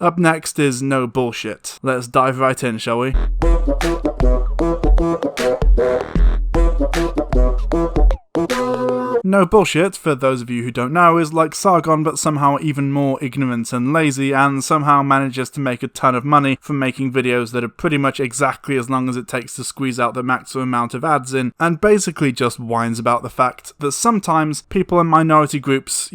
Up next is No Bullshit. Let's dive right in, shall we? No Bullshit, for those of you who don't know, is like Sargon but somehow even more ignorant and lazy, and somehow manages to make a ton of money from making videos that are pretty much exactly as long as it takes to squeeze out the maximum amount of ads in, and basically just whines about the fact that sometimes people in minority groups,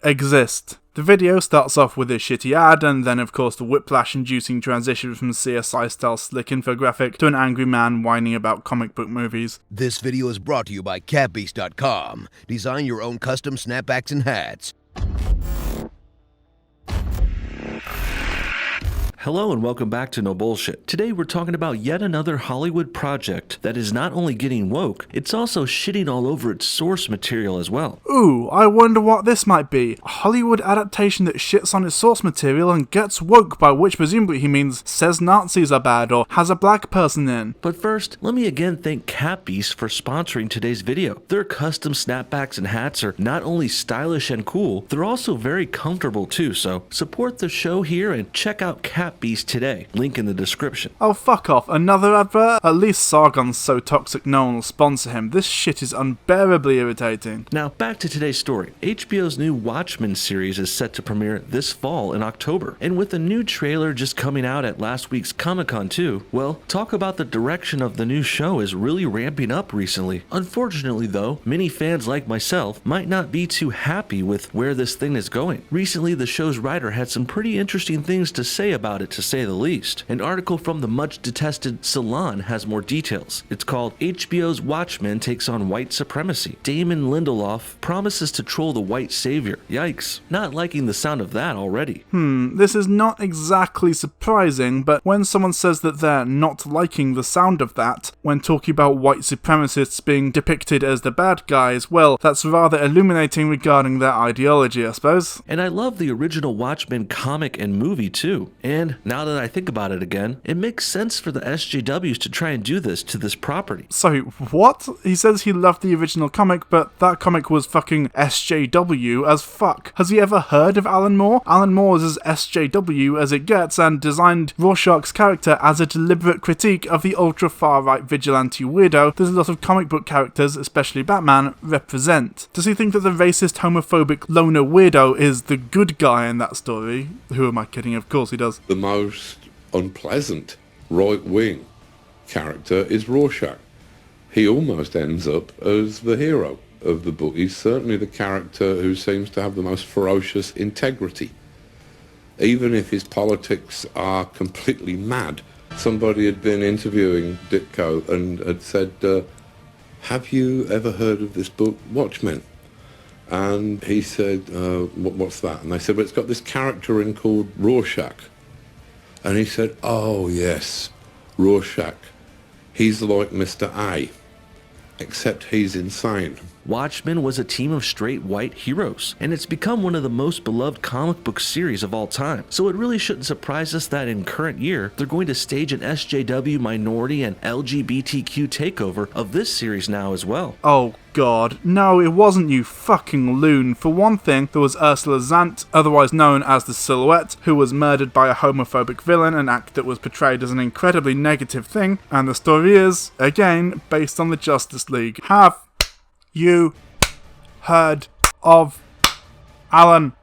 exist. The video starts off with a shitty ad, and then of course the whiplash-inducing transition from CSI-style slick infographic to an angry man whining about comic book movies. This video is brought to you by catbeast.com. Design your own custom snapbacks and hats. Hello and welcome back to No Bullshit. Today we're talking about yet another Hollywood project that is not only getting woke, it's also shitting all over its source material as well. Ooh, I wonder what this might be. A Hollywood adaptation that shits on its source material and gets woke, by which presumably he means says Nazis are bad or has a black person in. But first, let me again thank Catbeast for sponsoring today's video. Their custom snapbacks and hats are not only stylish and cool, they're also very comfortable too, so support the show here and check out Catbeast today. Link in the description. Oh, fuck off. Another advert? At least Sargon's so toxic no one will sponsor him. This shit is unbearably irritating. Now, back to today's story. HBO's new Watchmen series is set to premiere this fall in October. And with a new trailer just coming out at last week's Comic-Con too, well, talk about the direction of the new show is really ramping up recently. Unfortunately though, many fans like myself might not be too happy with where this thing is going. Recently, the show's writer had some pretty interesting things to say about it, to say the least. An article from the much detested Salon has more details. It's called HBO's Watchmen Takes on White Supremacy. Damon Lindelof promises to troll the white savior. Yikes. Not liking the sound of that already. This is not exactly surprising, but when someone says that they're not liking the sound of that, when talking about white supremacists being depicted as the bad guys, well, that's rather illuminating regarding their ideology, I suppose. And I love the original Watchmen comic and movie too. And now that I think about it again, it makes sense for the SJWs to try and do this to this property. Sorry, what? He says he loved the original comic, but that comic was fucking SJW as fuck. Has he ever heard of Alan Moore? Alan Moore is as SJW as it gets and designed Rorschach's character as a deliberate critique of the ultra-far-right vigilante weirdo that a lot of comic book characters, especially Batman, represent. Does he think that the racist, homophobic, loner weirdo is the good guy in that story? Who am I kidding? Of course he does. The most unpleasant right-wing character is Rorschach. He almost ends up as the hero of the book. He's certainly the character who seems to have the most ferocious integrity. Even if his politics are completely mad. Somebody had been interviewing Ditko and had said, have you ever heard of this book, Watchmen? And he said, what's that? And they said, well, it's got this character in called Rorschach. And he said, oh yes, Rorschach. He's like Mr. A, except he's insane. Watchmen was a team of straight white heroes, and it's become one of the most beloved comic book series of all time. So it really shouldn't surprise us that in current year, they're going to stage an SJW minority and LGBTQ takeover of this series now as well. Oh god, no, it wasn't, you fucking loon. For one thing, there was Ursula Zant, otherwise known as the Silhouette, who was murdered by a homophobic villain, an act that was portrayed as an incredibly negative thing, and the story is, again, based on the Justice League. Have you heard of Alan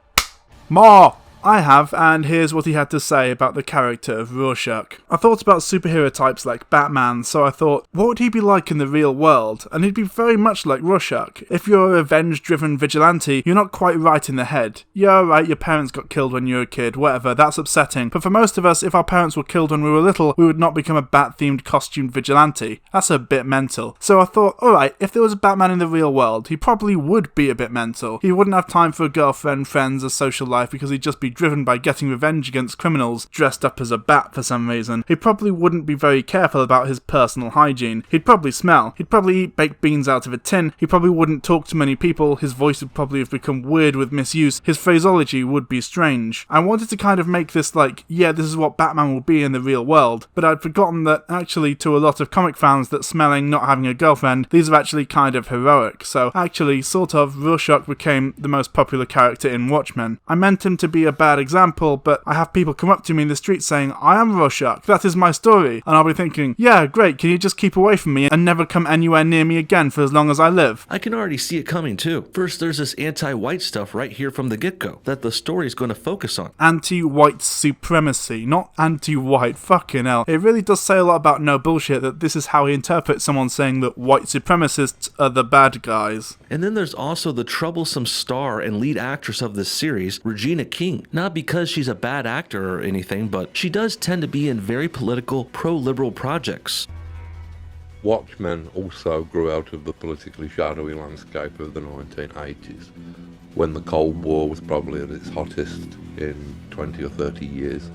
Moore? I have, and here's what he had to say about the character of Rorschach. I thought about superhero types like Batman, so I thought, what would he be like in the real world? And he'd be very much like Rorschach. If you're a revenge-driven vigilante, you're not quite right in the head. Yeah, right, your parents got killed when you were a kid, whatever, that's upsetting. But for most of us, if our parents were killed when we were little, we would not become a bat-themed costumed vigilante. That's a bit mental. So I thought, alright, if there was a Batman in the real world, he probably would be a bit mental. He wouldn't have time for a girlfriend, friends, or social life because he'd just be driven by getting revenge against criminals dressed up as a bat for some reason. He probably wouldn't be very careful about his personal hygiene. He'd probably smell. He'd probably eat baked beans out of a tin. He probably wouldn't talk to many people. His voice would probably have become weird with misuse. His phraseology would be strange. I wanted to kind of make this like, yeah, this is what Batman will be in the real world, but I'd forgotten that actually to a lot of comic fans that smelling, not having a girlfriend, these are actually kind of heroic. So actually, sort of, Rorschach became the most popular character in Watchmen. I meant him to be a bad example, but I have people come up to me in the street saying, I am Rorschach, that is my story, and I'll be thinking, yeah, great, can you just keep away from me and never come anywhere near me again for as long as I live? I can already see it coming too. First, there's this anti-white stuff right here from the get-go that the story's going to focus on. Anti-white supremacy, not anti-white, fucking hell. It really does say a lot about no bullshit that this is how he interprets someone saying that white supremacists are the bad guys. And then there's also the troublesome star and lead actress of this series, Regina King. Not because she's a bad actor or anything, but she does tend to be in very political, pro-liberal projects. Watchmen also grew out of the politically shadowy landscape of the 1980s, when the Cold War was probably at its hottest in 20 or 30 years,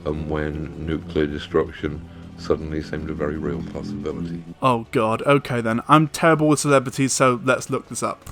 and when nuclear destruction suddenly seemed a very real possibility. Oh god, okay then. I'm terrible with celebrities, so let's look this up.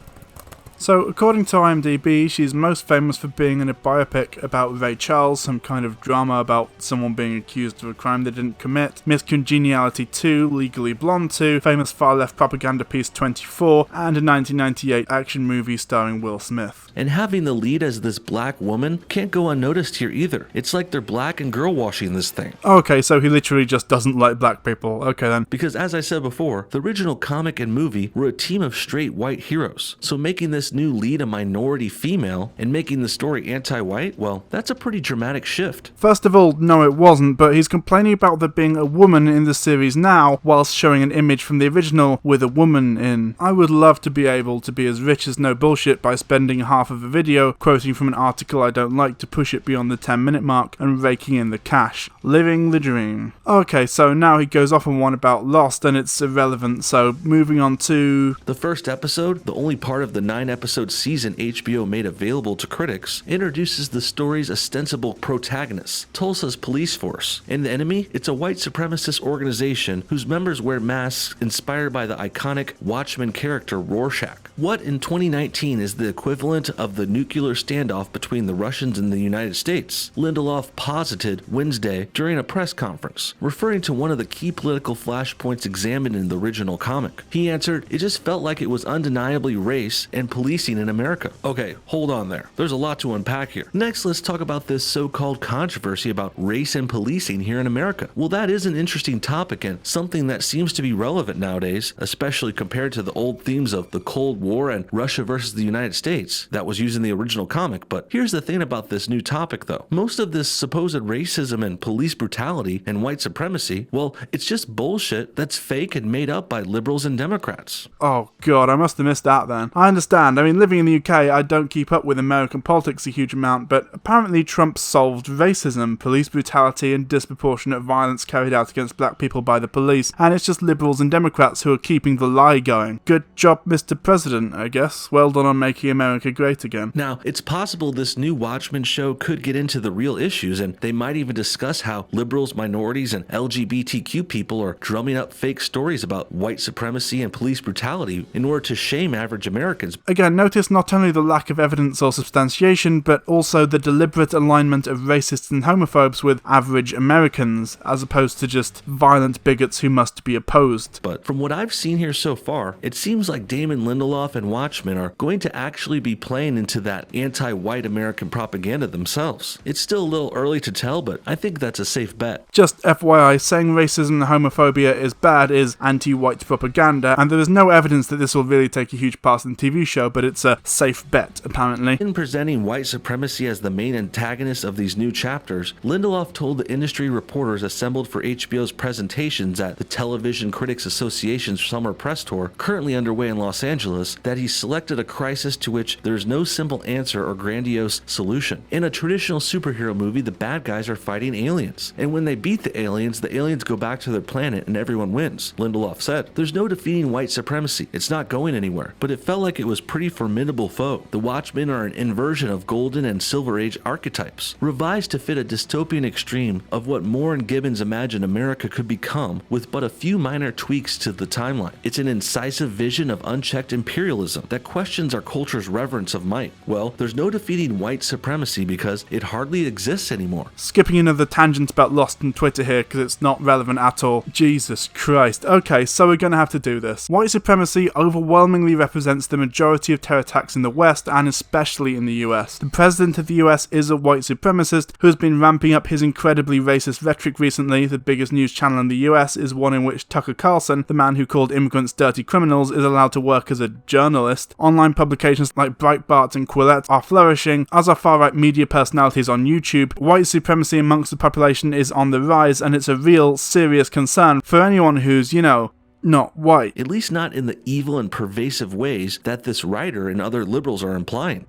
So, according to IMDb, she's most famous for being in a biopic about Ray Charles, some kind of drama about someone being accused of a crime they didn't commit, Miss Congeniality 2, Legally Blonde 2, famous far-left propaganda piece 24, and a 1998 action movie starring Will Smith. And having the lead as this black woman can't go unnoticed here either. It's like they're black and girl washing this thing. Okay, so he literally just doesn't like black people. Okay then. Because as I said before, the original comic and movie were a team of straight white heroes. So making this new lead a minority female and making the story anti-white, well, that's a pretty dramatic shift. First of all, no it wasn't, but he's complaining about there being a woman in the series now, whilst showing an image from the original with a woman in. I would love to be able to be as rich as no bullshit by spending half of a video quoting from an article I don't like to push it beyond the 10-minute mark and raking in the cash. Living the dream. Okay, so now he goes off on one about Lost and it's irrelevant, so moving on to... The first episode, the only part of the 9-episode season HBO made available to critics, introduces the story's ostensible protagonist, Tulsa's police force. And the enemy? It's a white supremacist organization whose members wear masks inspired by the iconic Watchmen character Rorschach. What in 2019 is the equivalent of the nuclear standoff between the Russians and the United States? Lindelof posited Wednesday during a press conference, referring to one of the key political flashpoints examined in the original comic. He answered, "It just felt like it was undeniably race and policing in America." Okay, hold on there. There's a lot to unpack here. Next, let's talk about this so-called controversy about race and policing here in America. Well, that is an interesting topic and something that seems to be relevant nowadays, especially compared to the old themes of the Cold War and Russia versus the United States that was used in the original comic. But here's the thing about this new topic though. Most of this supposed racism and police brutality and white supremacy, well, it's just bullshit that's fake and made up by liberals and Democrats. Oh god, I must have missed that then. I understand. I mean, living in the UK, I don't keep up with American politics a huge amount, but apparently Trump solved racism, police brutality, and disproportionate violence carried out against black people by the police, and it's just liberals and Democrats who are keeping the lie going. Good job, Mr. President, I guess. Well done on making America great again. Now, it's possible this new Watchmen show could get into the real issues, and they might even discuss how liberals, minorities, and LGBTQ people are drumming up fake stories about white supremacy and police brutality in order to shame average Americans. Again, notice not only the lack of evidence or substantiation, but also the deliberate alignment of racists and homophobes with average Americans, as opposed to just violent bigots who must be opposed. But from what I've seen here so far, it seems like Damon Lindelof and Watchmen are going to actually be playing into that anti-white American propaganda themselves. It's still a little early to tell, but I think that's a safe bet. Just FYI, saying racism and homophobia is bad is anti-white propaganda, and there is no evidence that this will really take a huge part in the TV show, but it's a safe bet, apparently. In presenting white supremacy as the main antagonist of these new chapters, Lindelof told the industry reporters assembled for HBO's presentations at the Television Critics Association's summer press tour, currently underway in Los Angeles, that he selected a crisis to which there's no simple answer or grandiose solution. In a traditional superhero movie, the bad guys are fighting aliens, and when they beat the aliens go back to their planet and everyone wins. Lindelof said, "There's no defeating white supremacy. It's not going anywhere." But it felt like it was pretty formidable foe. The Watchmen are an inversion of Golden and Silver Age archetypes, revised to fit a dystopian extreme of what Moore and Gibbons imagined America could become with but a few minor tweaks to the timeline. It's an incisive vision of unchecked imperialism that questions our culture's reverence of might. Well, there's no defeating white supremacy because it hardly exists anymore. Skipping another tangent about Lost on Twitter here because it's not relevant at all. Jesus Christ. Okay, so we're gonna have to do this. White supremacy overwhelmingly represents the majority of terror attacks in the West, and especially in the US. The president of the US is a white supremacist who has been ramping up his incredibly racist rhetoric recently. The biggest news channel in the US is one in which Tucker Carlson, the man who called immigrants dirty criminals, is allowed to work as a journalist. Online publications like Breitbart and Quillette are flourishing, as are far-right media personalities on YouTube. White supremacy amongst the population is on the rise, and it's a real, serious concern for anyone who's, not white. At least not in the evil and pervasive ways that this writer and other liberals are implying.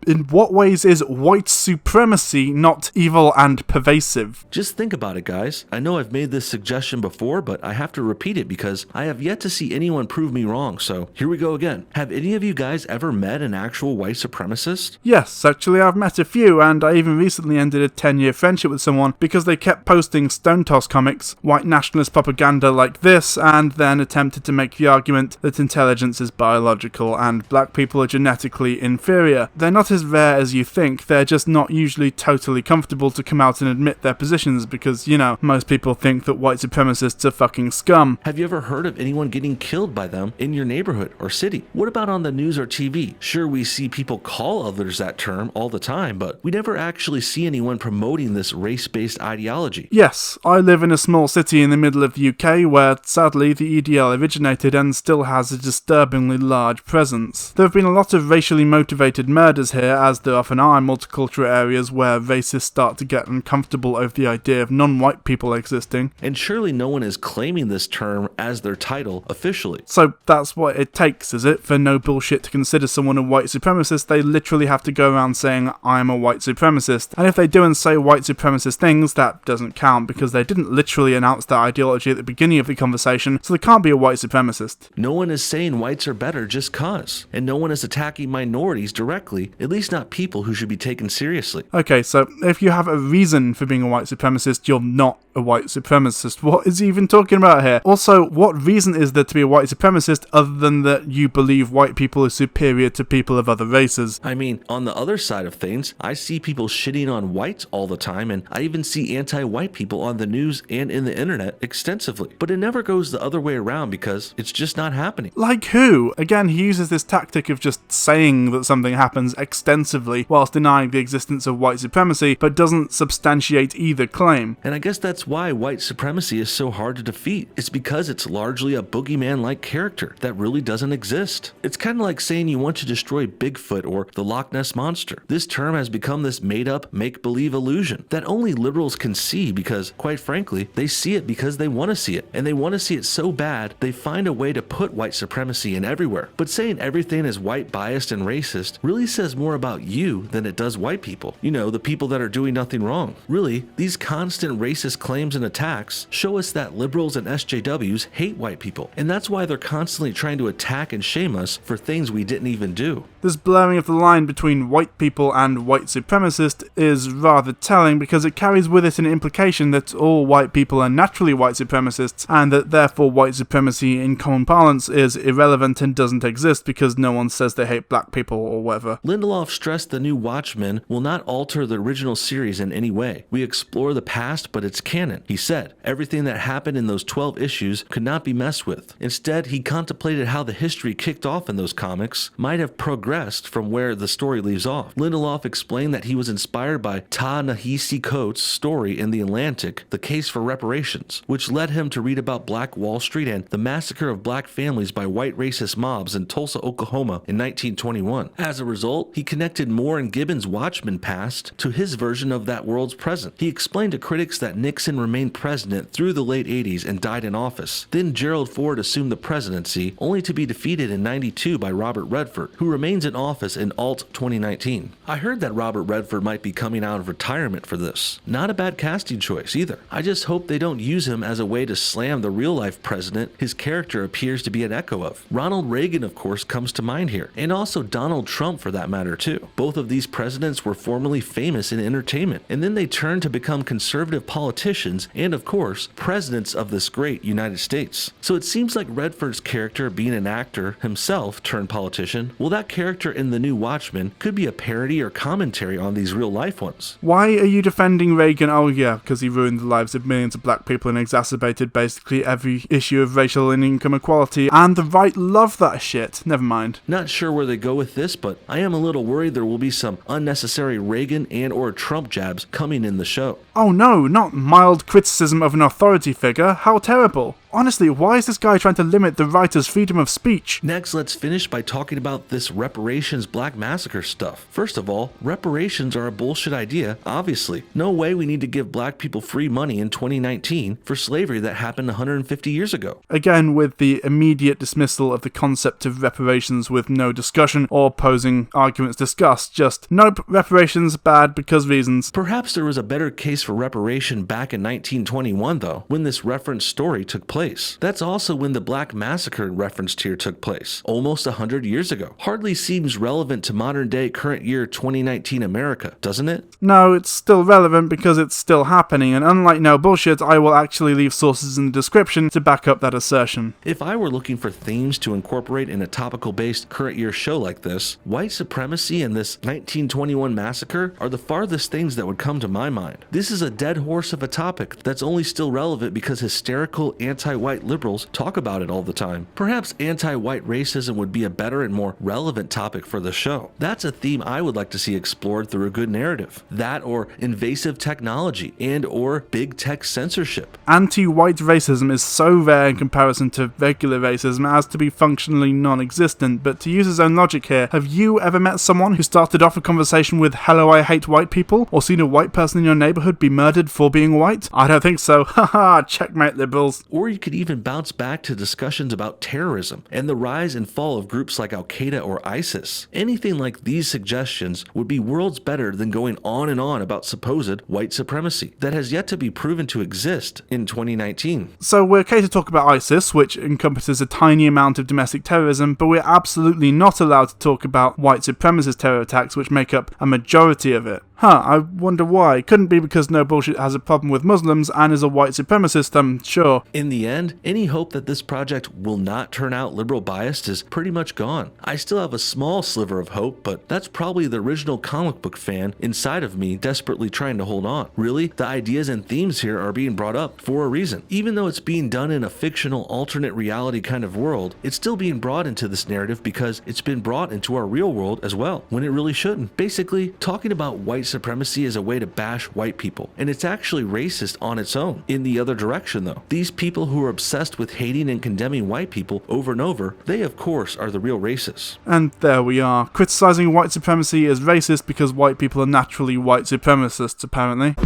In what ways is white supremacy not evil and pervasive? Just think about it, guys. I know I've made this suggestion before, but I have to repeat it because I have yet to see anyone prove me wrong, so here we go again. Have any of you guys ever met an actual white supremacist? Yes, actually I've met a few, and I even recently ended a 10-year friendship with someone because they kept posting Stone Toss comics, white nationalist propaganda like this, and then attempted to make the argument that intelligence is biological and black people are genetically inferior. They're not as rare as you think, they're just not usually totally comfortable to come out and admit their positions because, most people think that white supremacists are fucking scum. Have you ever heard of anyone getting killed by them in your neighborhood or city? What about on the news or TV? Sure, we see people call others that term all the time, but we never actually see anyone promoting this race-based ideology. Yes, I live in a small city in the middle of the UK where, sadly, the EDL originated and still has a disturbingly large presence. There have been a lot of racially motivated murders here, as there often are in multicultural areas where racists start to get uncomfortable over the idea of non-white people existing. And surely no one is claiming this term as their title officially. So that's what it takes, is it? For no bullshit to consider someone a white supremacist, they literally have to go around saying, I'm a white supremacist. And if they do and say white supremacist things, that doesn't count because they didn't literally announce that ideology at the beginning of the conversation, so they can't be a white supremacist. No one is saying whites are better just cause. And no one is attacking minorities directly, at least not people who should be taken seriously. Okay, so if you have a reason for being a white supremacist, you're not a white supremacist. What is he even talking about here? Also, what reason is there to be a white supremacist other than that you believe white people are superior to people of other races? I mean, on the other side of things, I see people shitting on whites all the time, and I even see anti-white people on the news and in the internet extensively. But it never goes the other way around because it's just not happening. Like who? Again, he uses this tactic of just saying that something happens extensively whilst denying the existence of white supremacy, but doesn't substantiate either claim. And I guess that's why white supremacy is so hard to defeat. It's because it's largely a boogeyman-like character that really doesn't exist. It's kind of like saying you want to destroy Bigfoot or the Loch Ness Monster. This term has become this made-up, make-believe illusion that only liberals can see because, quite frankly, they see it because they want to see it. And they want to see it so bad, they find a way to put white supremacy in everywhere. But saying everything is white biased and racist really says more about you than it does white people. The people that are doing nothing wrong. Really, these constant racist claims and attacks show us that liberals and SJWs hate white people, and that's why they're constantly trying to attack and shame us for things we didn't even do. This blurring of the line between white people and white supremacist is rather telling because it carries with it an implication that all white people are naturally white supremacists and that therefore white supremacy in common parlance is irrelevant and doesn't exist because no one says they hate black people or whatever. Lindelof stressed the new Watchmen will not alter the original series in any way. We explore the past, but it's canon. He said, everything that happened in those 12 issues could not be messed with. Instead, he contemplated how the history kicked off in those comics might have progressed from where the story leaves off. Lindelof explained that he was inspired by Ta-Nehisi Coates' story in The Atlantic, The Case for Reparations, which led him to read about Black Wall Street and the massacre of black families by white racist mobs in Tulsa, Oklahoma in 1921. As a result, he connected Moore and Gibbons' Watchmen past to his version of that world's present. He explained to critics that Nixon remained president through the late 80s and died in office. Then Gerald Ford assumed the presidency, only to be defeated in 92 by Robert Redford, who remains in office in Alt 2019. I heard that Robert Redford might be coming out of retirement for this. Not a bad casting choice either. I just hope they don't use him as a way to slam the real-life president his character appears to be an echo of. Ronald Reagan, of course, comes to mind here, and also Donald Trump for that matter. there too. Both of these presidents were formerly famous in entertainment, and then they turned to become conservative politicians and, of course, presidents of this great United States. So it seems like Redford's character, being an actor himself turned politician, well, that character in the new Watchmen could be a parody or commentary on these real life ones. Why are you defending Reagan? Oh yeah, because he ruined the lives of millions of black people and exacerbated basically every issue of racial and income equality, and the right love that shit. Never mind. Not sure where they go with this, but I am a little worried there will be some unnecessary Reagan and or Trump jabs coming in the show. Oh no, not mild criticism of an authority figure. How terrible. Honestly, why is this guy trying to limit the writer's freedom of speech? Next, let's finish by talking about this reparations black massacre stuff. First of all, reparations are a bullshit idea, obviously. No way we need to give black people free money in 2019 for slavery that happened 150 years ago. Again, with the immediate dismissal of the concept of reparations with no discussion or posing arguments discussed, just, nope, reparations bad because reasons. Perhaps there was a better case for reparation back in 1921 though, when this referenced story took place. That's also when the Black Massacre referenced here took place, almost 100 years ago. Hardly seems relevant to modern day current year 2019 America, doesn't it? No, it's still relevant because it's still happening, and unlike no bullshit, I will actually leave sources in the description to back up that assertion. If I were looking for themes to incorporate in a topical-based current year show like this, white supremacy and this 1921 massacre are the farthest things that would come to my mind. This is a dead horse of a topic that's only still relevant because hysterical anti-white liberals talk about it all the time. Perhaps anti-white racism would be a better and more relevant topic for the show. That's a theme I would like to see explored through a good narrative. That or invasive technology and or big tech censorship. Anti-white racism is so rare in comparison to regular racism as to be functionally non-existent, but to use his own logic here, have you ever met someone who started off a conversation with "Hello, I hate white people," or seen a white person in your neighborhood be murdered for being white? I don't think so. Haha, checkmate liberals. Or you could even bounce back to discussions about terrorism and the rise and fall of groups like Al-Qaeda or ISIS. Anything like these suggestions would be worlds better than going on and on about supposed white supremacy that has yet to be proven to exist in 2019. So we're okay to talk about ISIS, which encompasses a tiny amount of domestic terrorism, but we're absolutely not allowed to talk about white supremacist terror attacks, which make up a majority of it. I wonder why. Couldn't be because No Bullshit has a problem with Muslims and is a white supremacist, I'm sure. In the end, any hope that this project will not turn out liberal biased is pretty much gone. I still have a small sliver of hope, but that's probably the original comic book fan inside of me desperately trying to hold on. Really, the ideas and themes here are being brought up for a reason. Even though it's being done in a fictional alternate reality kind of world, it's still being brought into this narrative because it's been brought into our real world as well, when it really shouldn't. Basically, talking about white supremacy is a way to bash white people, and it's actually racist on its own. In the other direction though, these people who are obsessed with hating and condemning white people over and over, they of course are the real racists. And there we are. Criticizing white supremacy is racist because white people are naturally white supremacists, apparently.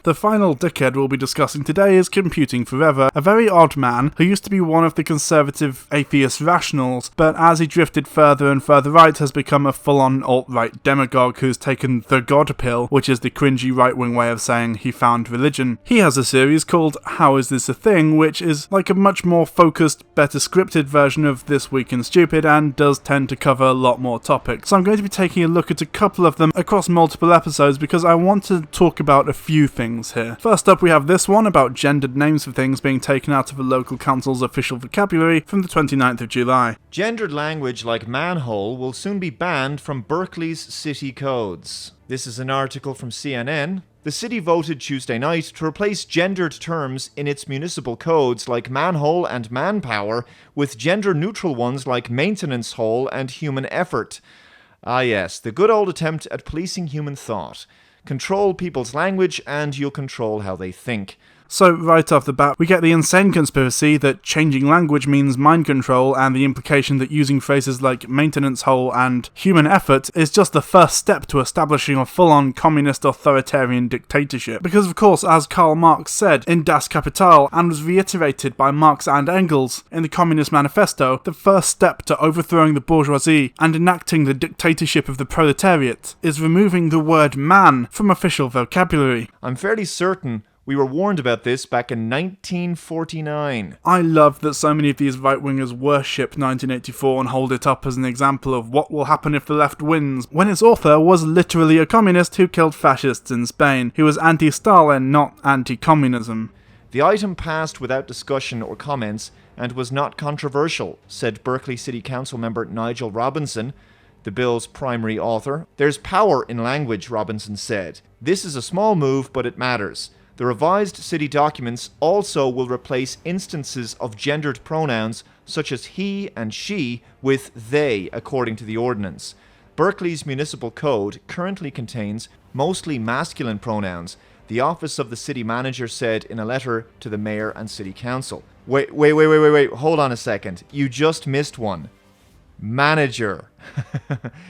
The final dickhead we'll be discussing today is Computing Forever, a very odd man who used to be one of the conservative atheist rationals, but as he drifted further and further right has become a full-on alt-right demagogue who's taken the God pill, which is the cringy right-wing way of saying he found religion. He has a series called How Is This a Thing, which is like a much more focused, better scripted version of This Week in Stupid and does tend to cover a lot more topics. So I'm going to be taking a look at a couple of them across multiple episodes because I want to talk about a few things here. First up, we have this one about gendered names for things being taken out of a local council's official vocabulary from the 29th of July. Gendered language like manhole will soon be banned from Berkeley's city codes. This is an article from CNN. The city voted Tuesday night to replace gendered terms in its municipal codes like manhole and manpower with gender-neutral ones like maintenance hole and human effort. Ah yes, the good old attempt at policing human thought. Control people's language and you'll control how they think. So right off the bat, we get the insane conspiracy that changing language means mind control and the implication that using phrases like maintenance hole and human effort is just the first step to establishing a full-on communist authoritarian dictatorship. Because of course, as Karl Marx said in Das Kapital and was reiterated by Marx and Engels in the Communist Manifesto, the first step to overthrowing the bourgeoisie and enacting the dictatorship of the proletariat is removing the word man from official vocabulary. I'm fairly certain We were warned about this back in 1949. I love that so many of these right-wingers worship 1984 and hold it up as an example of what will happen if the left wins, when its author was literally a communist who killed fascists in Spain. He was anti-Stalin, not anti-communism. The item passed without discussion or comments and was not controversial, said Berkeley City Council member Nigel Robinson, the bill's primary author. There's power in language, Robinson said. This is a small move, but it matters. The revised city documents also will replace instances of gendered pronouns such as he and she with they, according to the ordinance. Berkeley's municipal code currently contains mostly masculine pronouns, the office of the city manager said in a letter to the mayor and city council. Wait, hold on a second. You just missed one. Manager.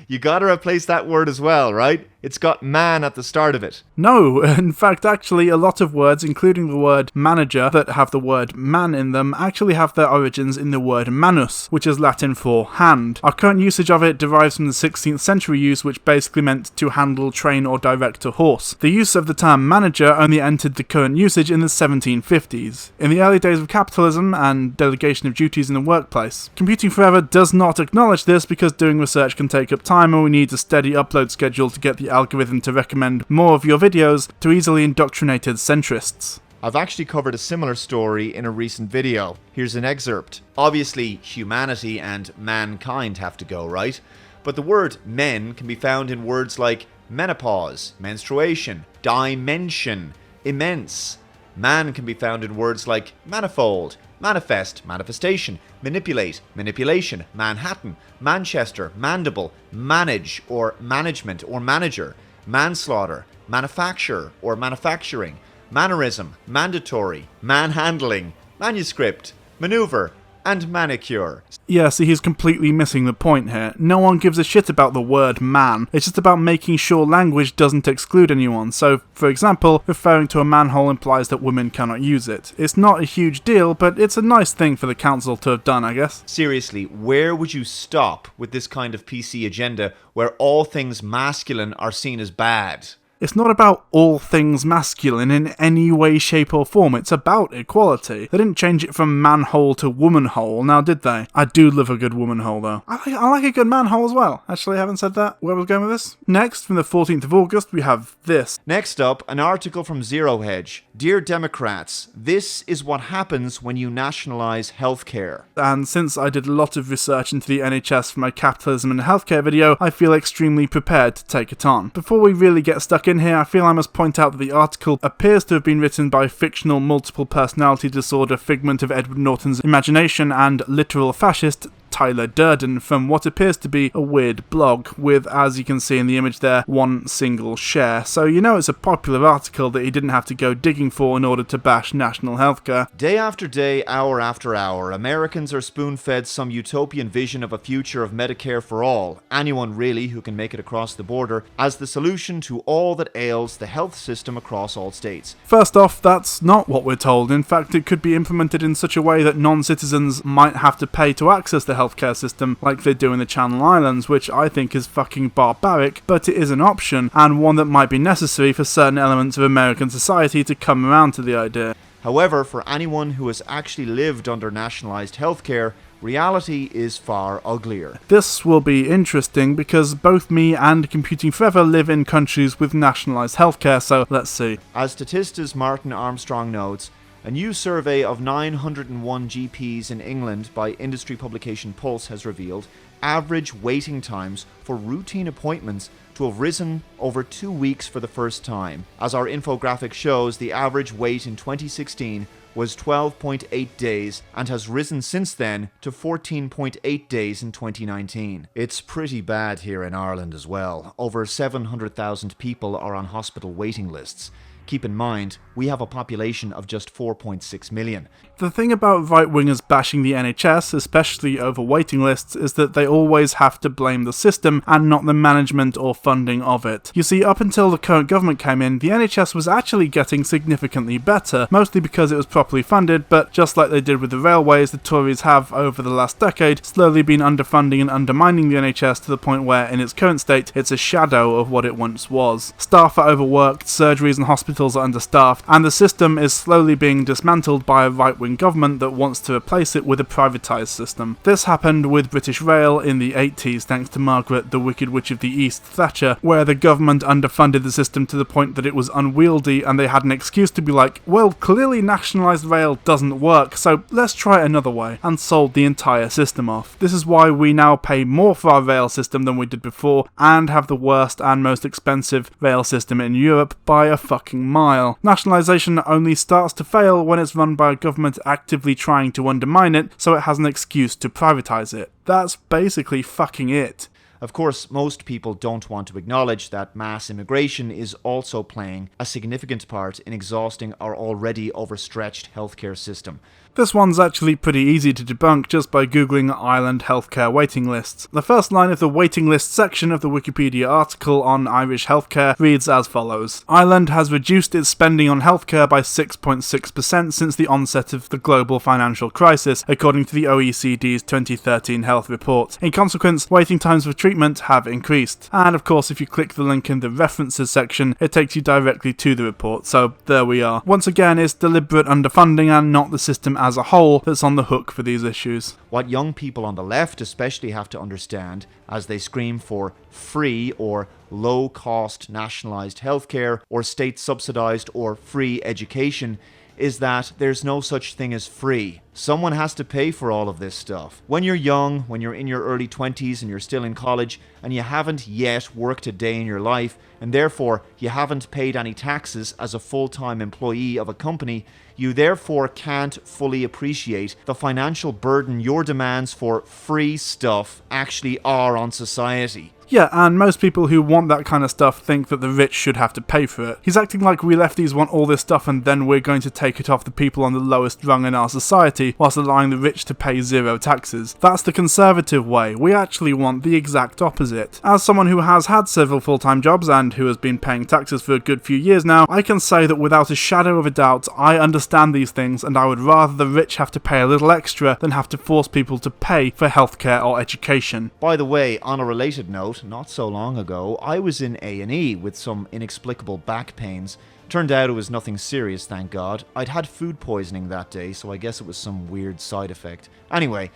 You gotta replace that word as well, right? It's got man at the start of it. No, in fact, actually, a lot of words, including the word manager, that have the word man in them, actually have their origins in the word manus, which is Latin for hand. Our current usage of it derives from the 16th century use, which basically meant to handle, train, or direct a horse. The use of the term manager only entered the current usage in the 1750s. In the early days of capitalism and delegation of duties in the workplace. Computing Forever does not acknowledge this because doing research can take up time and we need a steady upload schedule to get the algorithm to recommend more of your videos to easily indoctrinated centrists. I've actually covered a similar story in a recent video. Here's an excerpt. Obviously, humanity and mankind have to go, right? But the word men can be found in words like menopause, menstruation, dimension, immense. Man can be found in words like manifold, manifest, manifestation, manipulate, manipulation, Manhattan, Manchester, mandible, manage or management or manager, manslaughter, manufacture or manufacturing, mannerism, mandatory, manhandling, manuscript, maneuver, and manicure. Yeah, see, he's completely missing the point here. No one gives a shit about the word man. It's just about making sure language doesn't exclude anyone. So, for example, referring to a manhole implies that women cannot use it. It's not a huge deal, but it's a nice thing for the council to have done, I guess. Seriously, where would you stop with this kind of PC agenda where all things masculine are seen as bad? It's not about all things masculine in any way, shape or form, it's about equality. They didn't change it from manhole to womanhole, now did they? I do love a good womanhole though. I like a good manhole as well. Actually, I haven't said that. Where was I going with this? Next, from the 14th of August, we have this. Next up, an article from Zero Hedge. Dear Democrats, this is what happens when you nationalise healthcare. And since I did a lot of research into the NHS for my capitalism and healthcare video, I feel extremely prepared to take it on. Before we really get stuck in here, I feel I must point out that the article appears to have been written by fictional multiple personality disorder figment of Edward Norton's imagination and literal fascist Tyler Durden from what appears to be a weird blog with, as you can see in the image there, one single share. So you know it's a popular article that he didn't have to go digging for in order to bash national healthcare. Day after day, hour after hour, Americans are spoon-fed some utopian vision of a future of Medicare for all, anyone really who can make it across the border, as the solution to all that ails the health system across all states. First off, that's not what we're told. In fact, it could be implemented in such a way that non-citizens might have to pay to access the healthcare system like they do in the Channel Islands, which I think is fucking barbaric, but it is an option, and one that might be necessary for certain elements of American society to come around to the idea. However, for anyone who has actually lived under nationalised healthcare, reality is far uglier. This will be interesting because both me and Computing Forever live in countries with nationalised healthcare, so let's see. As Statista's Martin Armstrong notes, a new survey of 901 GPs in England by industry publication Pulse has revealed average waiting times for routine appointments to have risen over 2 weeks for the first time. As our infographic shows, the average wait in 2016 was 12.8 days and has risen since then to 14.8 days in 2019. It's pretty bad here in Ireland as well. Over 700,000 people are on hospital waiting lists. Keep in mind, we have a population of just 4.6 million. The thing about right-wingers bashing the NHS, especially over waiting lists, is that they always have to blame the system and not the management or funding of it. You see, up until the current government came in, the NHS was actually getting significantly better, mostly because it was properly funded, but just like they did with the railways, the Tories have, over the last decade, slowly been underfunding and undermining the NHS to the point where, in its current state, it's a shadow of what it once was. Staff are overworked, surgeries and hospitals hospitals are understaffed, and the system is slowly being dismantled by a right-wing government that wants to replace it with a privatised system. This happened with British Rail in the 80s thanks to Margaret, the Wicked Witch of the East, Thatcher, where the government underfunded the system to the point that it was unwieldy and they had an excuse to be like, well, clearly nationalised rail doesn't work, so let's try it another way, and sold the entire system off. This is why we now pay more for our rail system than we did before, and have the worst and most expensive rail system in Europe by a fucking mile. Nationalisation only starts to fail when it's run by a government actively trying to undermine it, so it has an excuse to privatise it. That's basically fucking it. Of course, most people don't want to acknowledge that mass immigration is also playing a significant part in exhausting our already overstretched healthcare system. This one's actually pretty easy to debunk just by googling Ireland healthcare waiting lists. The first line of the waiting list section of the Wikipedia article on Irish healthcare reads as follows. Ireland has reduced its spending on healthcare by 6.6% since the onset of the global financial crisis, according to the OECD's 2013 health report. In consequence, waiting times for treatment have increased. And of course, if you click the link in the references section, it takes you directly to the report, so there we are. Once again, it's deliberate underfunding and not the system as a whole that's on the hook for these issues. What young people on the left especially have to understand as they scream for free or low-cost nationalised healthcare or state-subsidised or free education is that there's no such thing as free. Someone has to pay for all of this stuff. When you're young, when you're in your early 20s and you're still in college and you haven't yet worked a day in your life and therefore you haven't paid any taxes as a full-time employee of a company, you therefore can't fully appreciate the financial burden your demands for free stuff actually are on society. Yeah, and most people who want that kind of stuff think that the rich should have to pay for it. He's acting like we lefties want all this stuff and then we're going to take it off the people on the lowest rung in our society, whilst allowing the rich to pay zero taxes. That's the conservative way. We actually want the exact opposite. As someone who has had several full-time jobs and who has been paying taxes for a good few years now, I can say that without a shadow of a doubt, I understand these things and I would rather the rich have to pay a little extra than have to force people to pay for healthcare or education. By the way, on a related note, not so long ago, I was in A&E with some inexplicable back pains. Turned out it was nothing serious, thank God. I'd had food poisoning that day, so I guess it was some weird side effect. Anyway,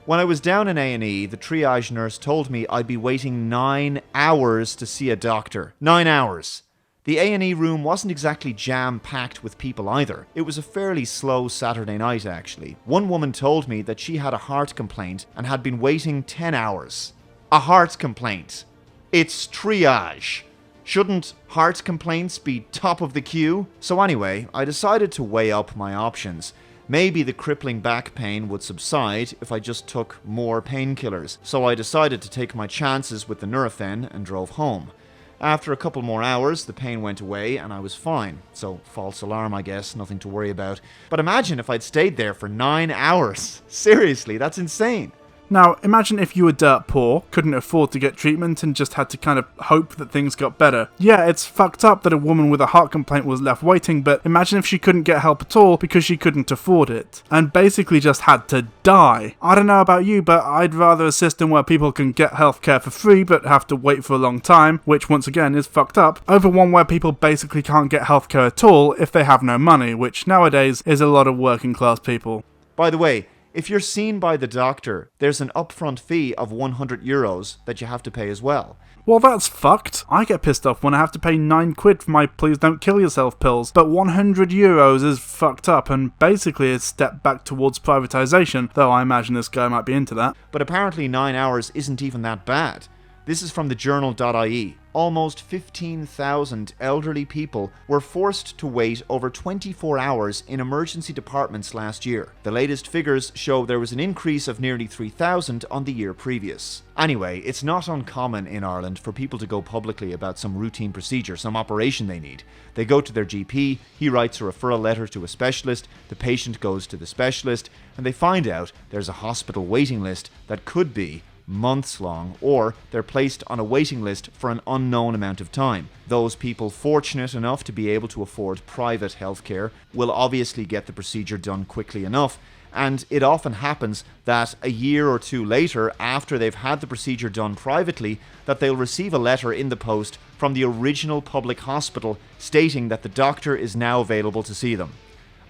when I was down in A&E, the triage nurse told me I'd be waiting 9 hours to see a doctor. 9 hours! The A&E room wasn't exactly jam-packed with people either. It was a fairly slow Saturday night, actually. One woman told me that she had a heart complaint and had been waiting 10 hours. A heart complaint. It's triage. Shouldn't heart complaints be top of the queue? So anyway, I decided to weigh up my options. Maybe the crippling back pain would subside if I just took more painkillers. So I decided to take my chances with the Nurofen and drove home. After a couple more hours, the pain went away and I was fine. So, false alarm, I guess, nothing to worry about. But imagine if I'd stayed there for 9 hours. Seriously, that's insane. Now, imagine if you were dirt poor, couldn't afford to get treatment, and just had to kind of hope that things got better. Yeah, it's fucked up that a woman with a heart complaint was left waiting, but imagine if she couldn't get help at all because she couldn't afford it, and basically just had to die. I don't know about you, but I'd rather a system where people can get healthcare for free but have to wait for a long time, which once again is fucked up, over one where people basically can't get healthcare at all if they have no money, which nowadays is a lot of working class people. By the way, if you're seen by the doctor, there's an upfront fee of €100 that you have to pay as well. Well, that's fucked. I get pissed off when I have to pay £9 for my please don't kill yourself pills, but €100 is fucked up and basically a step back towards privatisation, though I imagine this guy might be into that. But apparently 9 hours isn't even that bad. This is from the journal.ie. Almost 15,000 elderly people were forced to wait over 24 hours in emergency departments last year. The latest figures show there was an increase of nearly 3,000 on the year previous. Anyway, it's not uncommon in Ireland for people to go publicly about some routine procedure, some operation they need. They go to their GP, he writes a referral letter to a specialist, the patient goes to the specialist, and they find out there's a hospital waiting list that could be months long, or they're placed on a waiting list for an unknown amount of time. Those people fortunate enough to be able to afford private healthcare will obviously get the procedure done quickly enough, and it often happens that a year or two later, after they've had the procedure done privately, that they'll receive a letter in the post from the original public hospital stating that the doctor is now available to see them.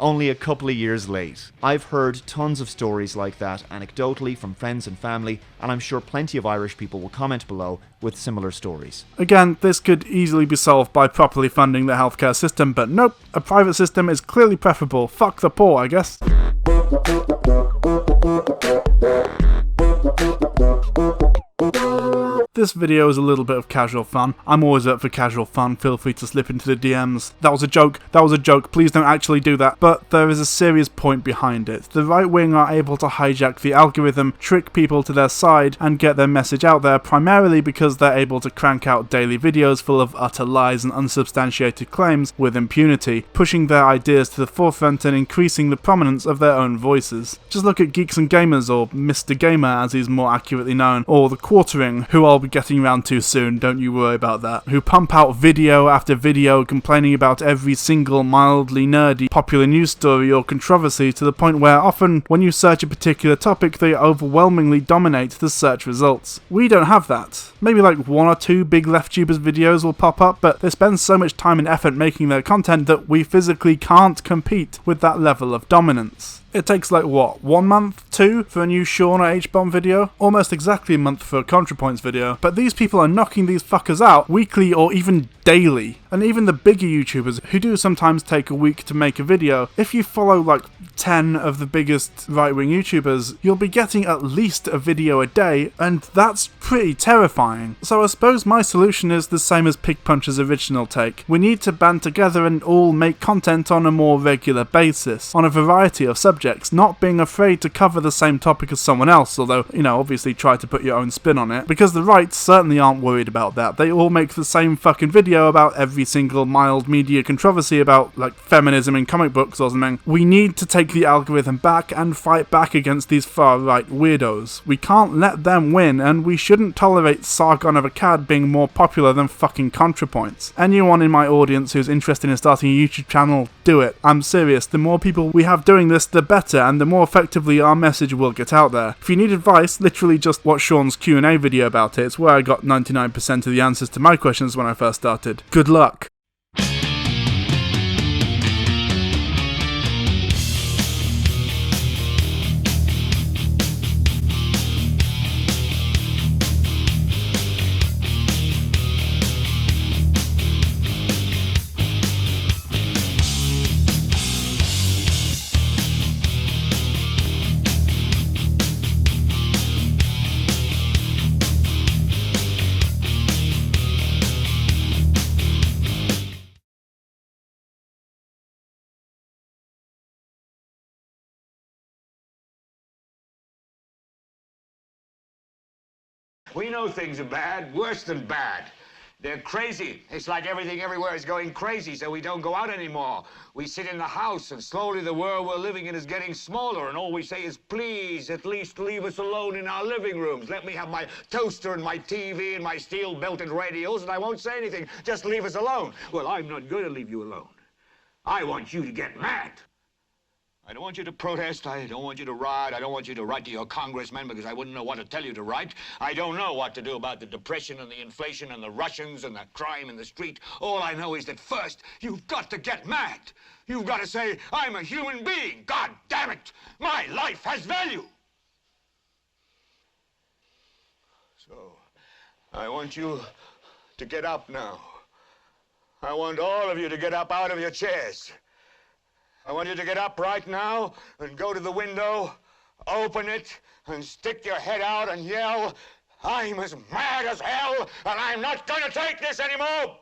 Only a couple of years late. I've heard tons of stories like that anecdotally from friends and family, and I'm sure plenty of Irish people will comment below with similar stories. Again, this could easily be solved by properly funding the healthcare system, but nope, a private system is clearly preferable. Fuck the poor, I guess. This video is a little bit of casual fun. I'm always up for casual fun, feel free to slip into the DMs. That was a joke, please don't actually do that. But there is a serious point behind it. The right wing are able to hijack the algorithm, trick people to their side, and get their message out there primarily because they're able to crank out daily videos full of utter lies and unsubstantiated claims with impunity, pushing their ideas to the forefront and increasing the prominence of their own voices. Just look at Geeks and Gamers, or Mr. Gamer as he's more accurately known, or The Quartering, who I'll be getting around to soon, don't you worry about that, who pump out video after video complaining about every single mildly nerdy popular news story or controversy to the point where often when you search a particular topic they overwhelmingly dominate the search results. We don't have that. Maybe like one or two big LeftTubers videos will pop up, but they spend so much time and effort making their content that we physically can't compete with that level of dominance. It takes like what, 1 month, 2 for a new Sean or H-Bomb video? Almost exactly a month for a ContraPoints video. But these people are knocking these fuckers out weekly or even daily. And even the bigger YouTubers, who do sometimes take a week to make a video, if you follow like 10 of the biggest right-wing YouTubers, you'll be getting at least a video a day, and that's pretty terrifying. So I suppose my solution is the same as Pig Punch's original take. We need to band together and all make content on a more regular basis, on a variety of subjects, not being afraid to cover the same topic as someone else, although, you know, obviously try to put your own spin on it, because the right certainly aren't worried about that. They all make the same fucking video about every single mild media controversy about, like, feminism in comic books or something. We need to take the algorithm back and fight back against these far-right weirdos. We can't let them win, and we shouldn't tolerate Sargon of Akkad being more popular than fucking ContraPoints. Anyone in my audience who's interested in starting a YouTube channel, do it. I'm serious. The more people we have doing this, the better, and the more effectively our message will get out there. If you need advice, literally just watch Sean's Q&A video about it. It's where I got 99% of the answers to my questions when I first started. Good luck. We know things are bad, worse than bad. They're crazy. It's like everything everywhere is going crazy, so we don't go out anymore. We sit in the house, and slowly the world we're living in is getting smaller, and all we say is, please, at least leave us alone in our living rooms. Let me have my toaster and my TV and my steel-belted radios, and I won't say anything. Just leave us alone. Well, I'm not going to leave you alone. I want you to get mad. I don't want you to protest. I don't want you to riot. I don't want you to write to your congressman because I wouldn't know what to tell you to write. I don't know what to do about the depression and the inflation and the Russians and the crime in the street. All I know is that first, you've got to get mad. You've got to say, I'm a human being. God damn it. My life has value. So, I want you to get up now. I want all of you to get up out of your chairs. I want you to get up right now and go to the window, open it, and stick your head out and yell, I'm as mad as hell, and I'm not going to take this anymore!